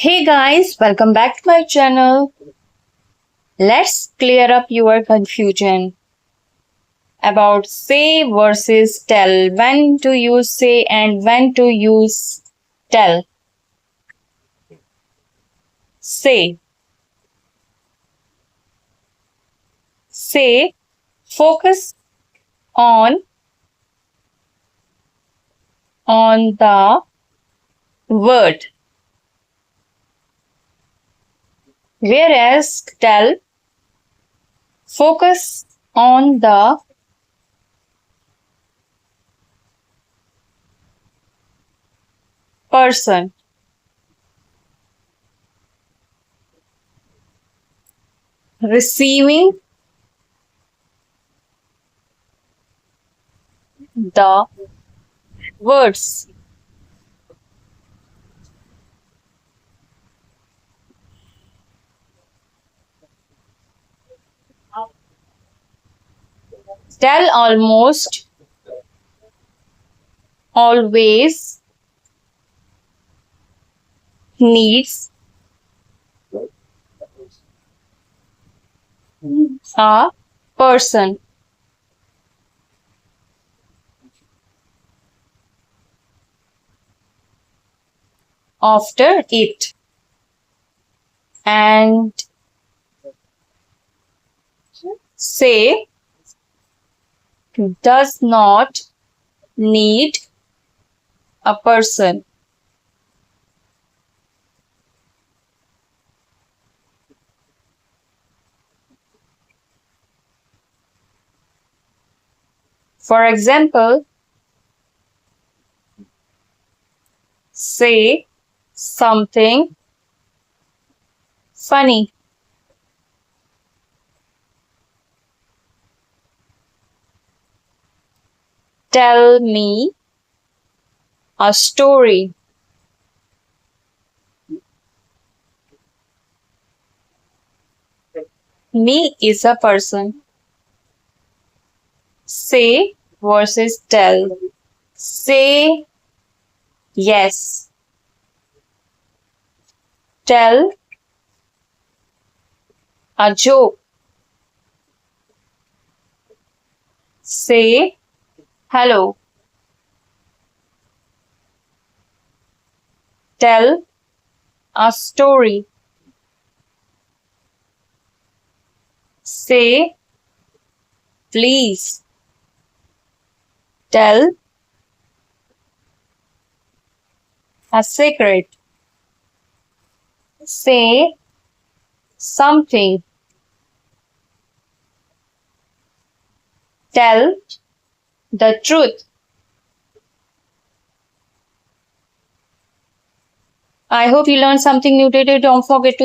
Hey guys, welcome back to my channel. Let's clear up your confusion about say versus tell. When to use say and when to use tell. Say. Say focus on the word, whereas tell focus on the person. Receiving the words. Tell almost always needs a person after it, and say does not need a person. For example, say something funny. Tell me a story. Me is a person. Say versus tell. Say yes. Tell a joke. Say hello. Tell a story. Say please. Tell a secret. Say something. Tell the truth. I hope you learned something new today. Don't forget to